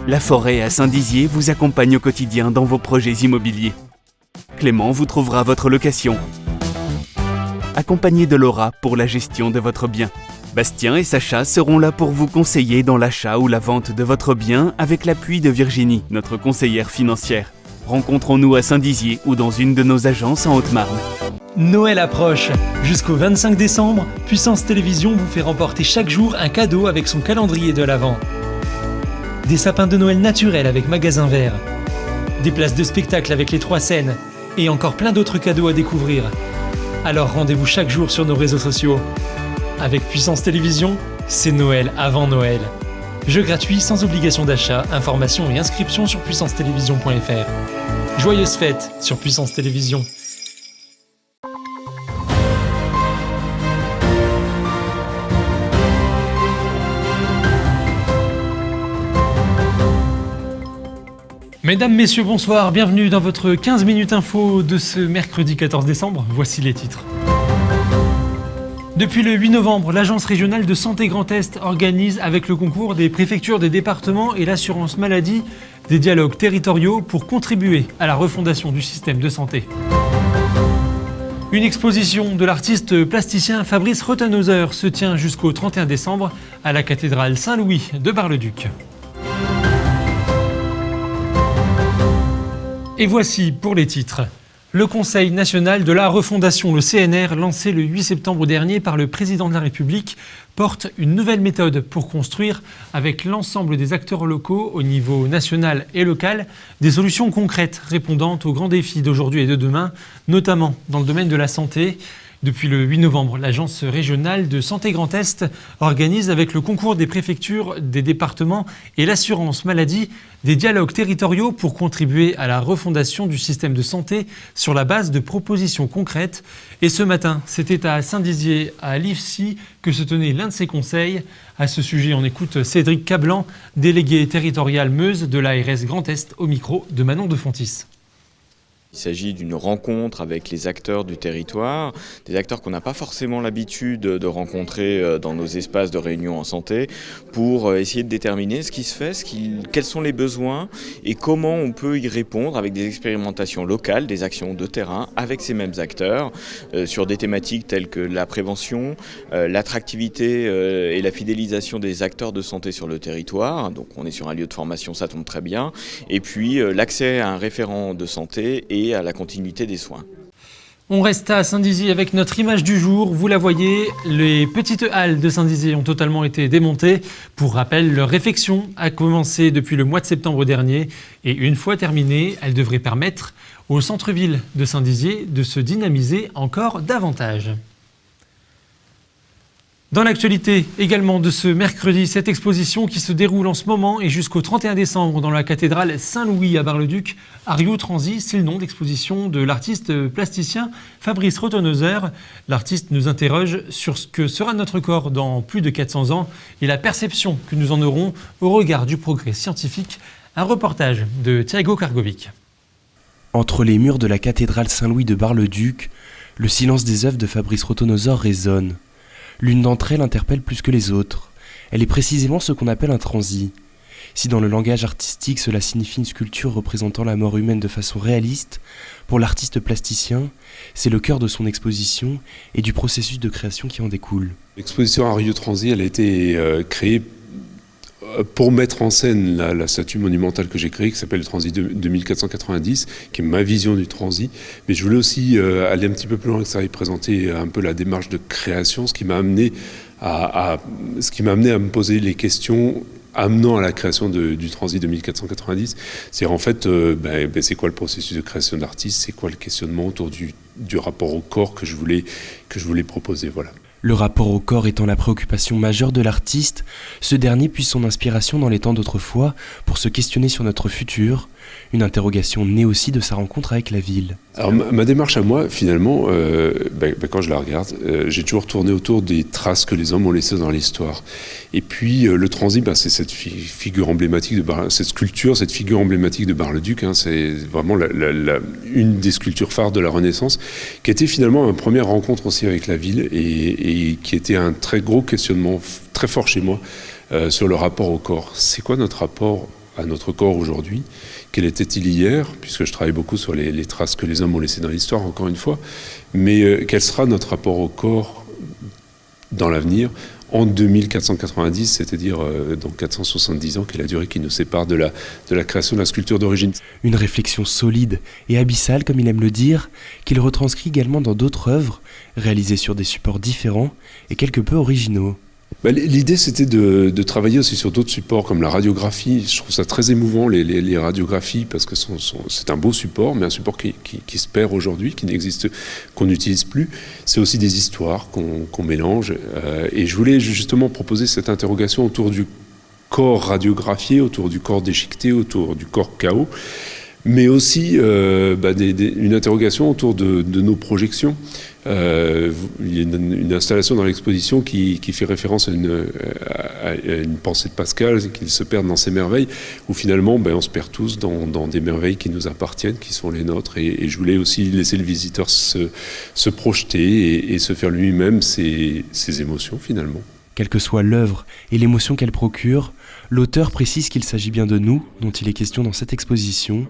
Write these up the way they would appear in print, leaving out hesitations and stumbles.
La forêt à Saint-Dizier vous accompagne au quotidien dans vos projets immobiliers. Clément vous trouvera votre location, accompagné de Laura pour la gestion de votre bien. Bastien et Sacha seront là pour vous conseiller dans l'achat ou la vente de votre bien avec l'appui de Virginie, notre conseillère financière. Rencontrons-nous à Saint-Dizier ou dans une de nos agences en Haute-Marne. Noël approche. Jusqu'au 25 décembre, Puissance Télévision vous fait remporter chaque jour un cadeau avec son calendrier de l'Avent. Des sapins de Noël naturels avec magasin vert. Des places de spectacle avec les 3 scènes. Et encore plein d'autres cadeaux à découvrir. Alors rendez-vous chaque jour sur nos réseaux sociaux. Avec Puissance Télévision, c'est Noël avant Noël. Jeu gratuit sans obligation d'achat, informations et inscriptions sur puissancetélévision.fr. Joyeuses fêtes sur Puissance Télévision. Mesdames, Messieurs, bonsoir, bienvenue dans votre 15 minutes info de ce mercredi 14 décembre. Voici les titres. Depuis le 8 novembre, l'Agence régionale de santé Grand Est organise avec le concours des préfectures des départements et l'assurance maladie des dialogues territoriaux pour contribuer à la refondation du système de santé. Une exposition de l'artiste plasticien Fabrice Rothenhauser se tient jusqu'au 31 décembre à la cathédrale Saint-Louis de Bar-le-Duc. Et voici pour les titres. Le Conseil national de la refondation, le CNR, lancé le 8 septembre dernier par le président de la République, porte une nouvelle méthode pour construire, avec l'ensemble des acteurs locaux au niveau national et local, des solutions concrètes répondant aux grands défis d'aujourd'hui et de demain, notamment dans le domaine de la santé. Depuis le 8 novembre, l'Agence régionale de santé Grand Est organise avec le concours des préfectures, des départements et l'assurance maladie des dialogues territoriaux pour contribuer à la refondation du système de santé sur la base de propositions concrètes. Et ce matin, c'était à Saint-Dizier, à l'IFSI, que se tenait l'un de ces conseils. À ce sujet, on écoute Cédric Cablan, délégué territorial Meuse de l'ARS Grand Est, au micro de Manon de Fontis. Il s'agit d'une rencontre avec les acteurs du territoire, des acteurs qu'on n'a pas forcément l'habitude de rencontrer dans nos espaces de réunion en santé, pour essayer de déterminer ce qui se fait, quels sont les besoins et comment on peut y répondre avec des expérimentations locales, des actions de terrain avec ces mêmes acteurs sur des thématiques telles que la prévention, l'attractivité et la fidélisation des acteurs de santé sur le territoire. Donc on est sur un lieu de formation, ça tombe très bien. Et puis l'accès à un référent de santé et à la continuité des soins. On reste à Saint-Dizier avec notre image du jour. Vous la voyez, les petites halles de Saint-Dizier ont totalement été démontées. Pour rappel, leur réfection a commencé depuis le mois de septembre dernier et une fois terminée, elle devrait permettre au centre-ville de Saint-Dizier de se dynamiser encore davantage. Dans l'actualité également de ce mercredi, cette exposition qui se déroule en ce moment et jusqu'au 31 décembre dans la cathédrale Saint-Louis à Bar-le-Duc, Ario Transi, c'est le nom d'exposition de l'artiste plasticien Fabrice Rothenhauser. L'artiste nous interroge sur ce que sera notre corps dans plus de 400 ans et la perception que nous en aurons au regard du progrès scientifique. Un reportage de Thiago Kargovic. Entre les murs de la cathédrale Saint-Louis de Bar-le-Duc, le silence des œuvres de Fabrice Rothenhauser résonne. L'une d'entre elles interpelle plus que les autres. Elle est précisément ce qu'on appelle un transi. Si dans le langage artistique cela signifie une sculpture représentant la mort humaine de façon réaliste, pour l'artiste plasticien, c'est le cœur de son exposition et du processus de création qui en découle. L'exposition Ario Transi, elle a été créée pour mettre en scène la statue monumentale que j'ai créée, qui s'appelle le Transi 2490, qui est ma vision du transi. Mais je voulais aussi aller un petit peu plus loin que ça et présenter un peu la démarche de création, ce qui m'a amené à me poser les questions amenant à la création du Transi 2490. C'est en fait, c'est quoi le processus de création d'artiste, c'est quoi le questionnement autour du rapport au corps que je voulais proposer, voilà. Le rapport au corps étant la préoccupation majeure de l'artiste, ce dernier puise son inspiration dans les temps d'autrefois pour se questionner sur notre futur, une interrogation née aussi de sa rencontre avec la ville. Alors ma démarche à moi, finalement, quand je la regarde, j'ai toujours tourné autour des traces que les hommes ont laissées dans l'histoire. Et puis le transi, c'est cette figure emblématique cette sculpture, cette figure emblématique de Bar-le-Duc. C'est vraiment une des sculptures phares de la Renaissance, qui était finalement une première rencontre aussi avec la ville et qui était un très gros questionnement très fort chez moi sur le rapport au corps. C'est quoi notre rapport à notre corps aujourd'hui, quel était-il hier, puisque je travaille beaucoup sur les traces que les hommes ont laissées dans l'histoire, encore une fois, mais quel sera notre rapport au corps dans l'avenir, en 2490, c'est-à-dire dans 470 ans, qui est la durée qui nous sépare de la création de la sculpture d'origine. Une réflexion solide et abyssale, comme il aime le dire, qu'il retranscrit également dans d'autres œuvres, réalisées sur des supports différents et quelque peu originaux. L'idée, c'était de travailler aussi sur d'autres supports comme la radiographie. Je trouve ça très émouvant, les radiographies, parce que c'est un beau support, mais un support qui se perd aujourd'hui, qu'on n'utilise plus. C'est aussi des histoires qu'on mélange. Et je voulais justement proposer cette interrogation autour du corps radiographié, autour du corps déchiqueté, autour du corps chaos, mais aussi une interrogation autour de nos projections. Il y a une installation dans l'exposition qui fait référence à une pensée de Pascal, qu'il se perd dans ses merveilles, où finalement on se perd tous dans des merveilles qui nous appartiennent, qui sont les nôtres. Et je voulais aussi laisser le visiteur se projeter et se faire lui-même ses émotions finalement. Quelle que soit l'œuvre et l'émotion qu'elle procure, l'auteur précise qu'il s'agit bien de nous dont il est question dans cette exposition.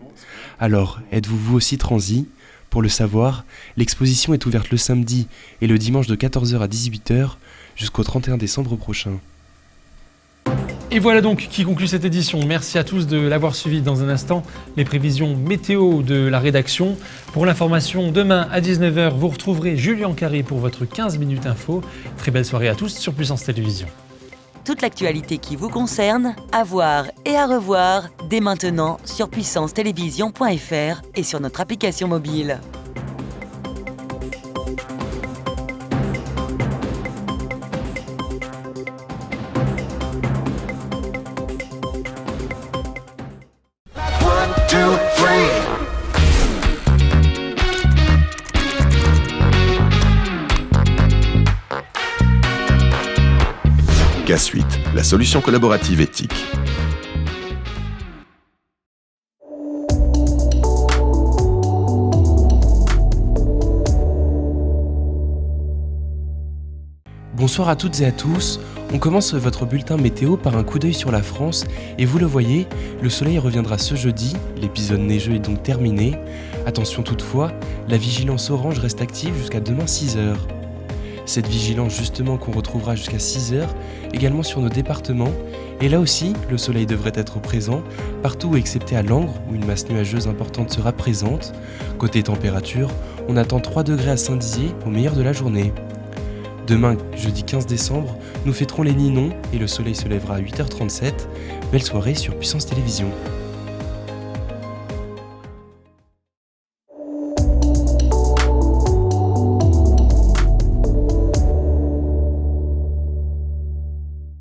Alors, êtes-vous vous aussi transi ? Pour le savoir, l'exposition est ouverte le samedi et le dimanche de 14h à 18h jusqu'au 31 décembre prochain. Et voilà donc qui conclut cette édition. Merci à tous de l'avoir suivi. Dans un instant, les prévisions météo de la rédaction. Pour l'information, demain à 19h, vous retrouverez Julien Carré pour votre 15 minutes info. Très belle soirée à tous sur Puissance Télévisions. Toute l'actualité qui vous concerne, à voir et à revoir dès maintenant sur puissancetélévision.fr et sur notre application mobile. K-Suite, la solution collaborative éthique. Bonsoir à toutes et à tous. On commence votre bulletin météo par un coup d'œil sur la France et vous le voyez, le soleil reviendra ce jeudi, l'épisode neigeux est donc terminé. Attention toutefois, la vigilance orange reste active jusqu'à demain 6h. Cette vigilance justement qu'on retrouvera jusqu'à 6h, également sur nos départements. Et là aussi, le soleil devrait être présent, partout excepté à Langres, où une masse nuageuse importante sera présente. Côté température, on attend 3 degrés à Saint-Dizier au meilleur de la journée. Demain, jeudi 15 décembre, nous fêterons les Ninons et le soleil se lèvera à 8h37. Belle soirée sur Puissance Télévisions.